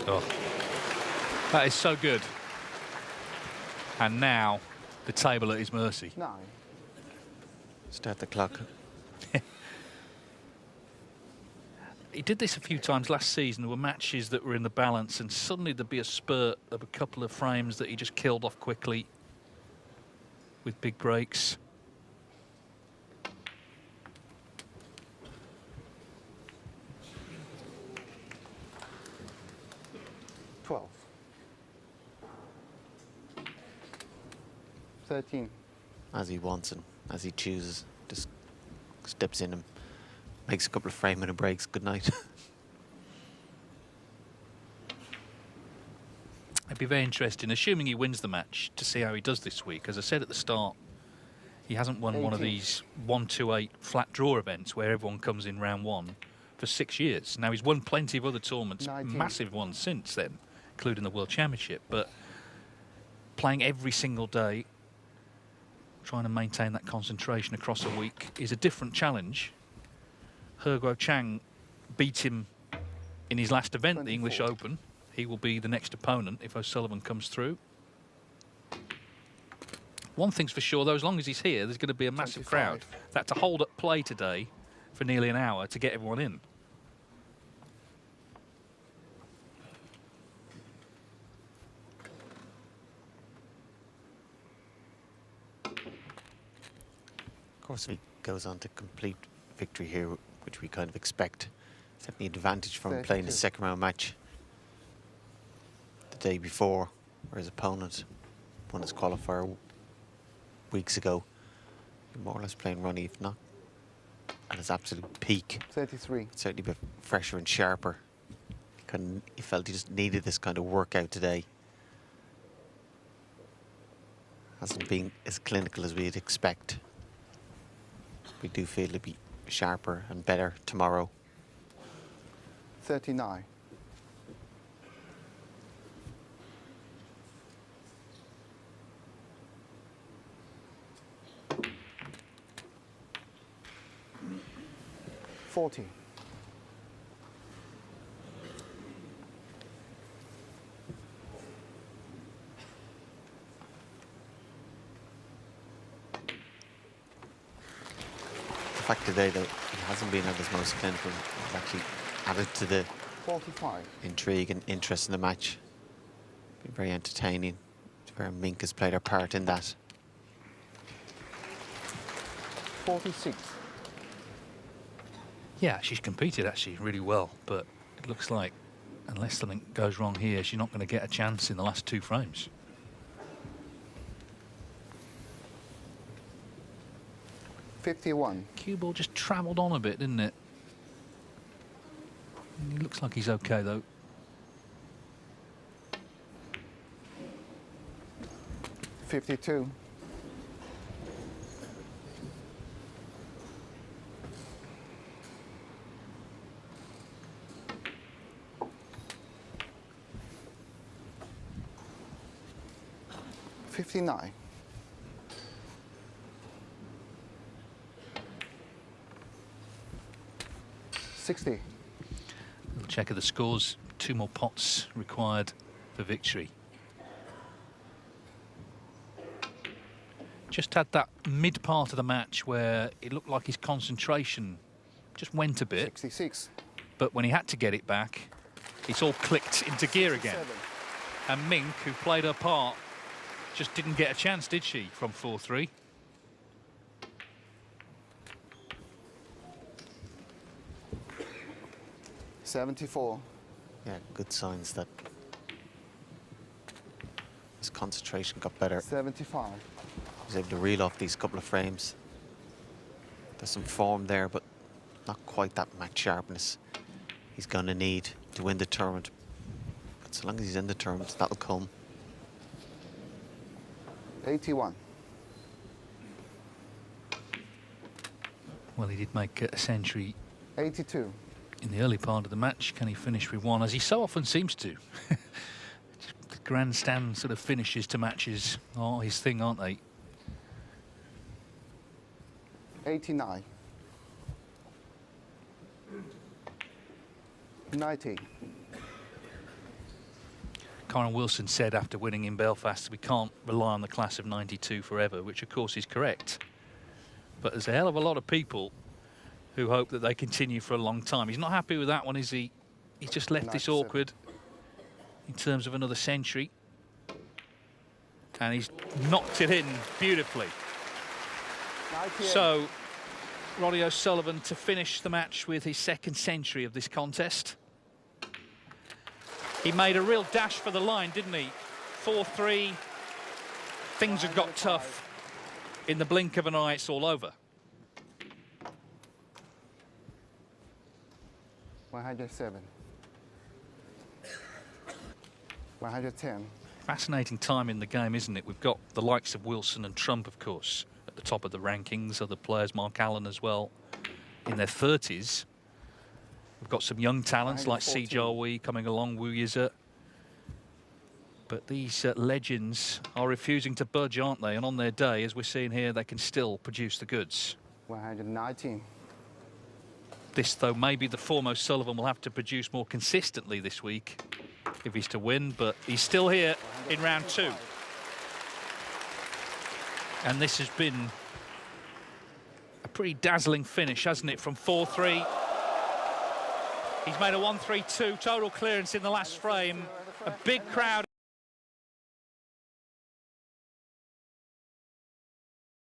Oh, that is so good. And now the table at his mercy. 9. Start the clock. He did this a few times last season. There were matches that were in the balance, and suddenly there'd be a spurt of a couple of frames that he just killed off quickly with big breaks. $12. 13. As he wants and as he chooses, just steps in and makes a couple of frame and breaks. Good night. It'd be very interesting, assuming he wins the match, to see how he does this week. As I said at the start, he hasn't won 18. one of these 1-2-8 flat draw events where everyone comes in round one for 6 years. Now, he's won plenty of other tournaments, 19. massive ones since then, including the World Championship. But playing every single day, trying to maintain that concentration across a week is a different challenge. He Guo Chang beat him in his last event, 24. the English Open. He will be the next opponent if O'Sullivan comes through. One thing's for sure, though, as long as he's here, there's going to be a massive 25. crowd. That to hold up play today for nearly an hour to get everyone in. Of course, if he goes on to complete victory here, which we kind of expect, it's definitely an advantage from playing the 32. second round match the day before, where his opponent won his qualifier weeks ago. More or less playing Ronnie, if not at his absolute peak. 33. Certainly a bit fresher and sharper. He felt he just needed this kind of workout today. Hasn't been as clinical as we'd expect. We do feel it'll be sharper and better tomorrow. 39. $40. The fact today that he hasn't been at his most clinical has actually added to the 45. intrigue and interest in the match. Been very entertaining. Where Mink has played a part in that. 46. Yeah, she's competed actually really well, but it looks like unless something goes wrong here, she's not going to get a chance in the last 2 frames. 51. Cue ball just travelled on a bit, didn't it? He looks like he's okay, though. 52. $59. 60. Little check of the scores. 2 more pots required for victory. Just had that mid part of the match where it looked like his concentration just went a bit. 66. But when he had to get it back, it's all clicked into gear again. 67. And Mink, who played her part, just didn't get a chance, did she, from 4-3? $74. Yeah, good signs that his concentration got better. 75. He was able to reel off these couple of frames. There's some form there, but not quite that match sharpness he's going to need to win the tournament. But so long as he's in the tournament, that'll come. 81. Well, he did make a century 82. in the early part of the match. Can he finish with 1, as he so often seems to? The grandstand sort of finishes to matches are his thing, aren't they? 89. 90. Karen Wilson said after winning in Belfast, we can't rely on the class of 92 forever, which of course is correct. But there's a hell of a lot of people who hope that they continue for a long time. He's not happy with that one, is he? He's just left this 97. awkward in terms of another century. And he's knocked it in beautifully. 98. So, Ronnie O'Sullivan to finish the match with his second century of this contest. He made a real dash for the line, didn't he? 4-3. Things have got tough. In the blink of an eye, it's all over. 107. 110. Fascinating time in the game, isn't it? We've got the likes of Wilson and Trump, of course, at the top of the rankings. Other players, Mark Allen as well, in their 30s. We've got some young talents like Si 114. Jiawei coming along, Wu Yize. But these legends are refusing to budge, aren't they? And on their day, as we're seeing here, they can still produce the goods. 119. This, though, maybe the form O'Sullivan will have to produce more consistently this week if he's to win, but he's still here in round 2. And this has been a pretty dazzling finish, hasn't it, from 4-3. He's made a 1-3-2 total clearance in the last frame. A big crowd.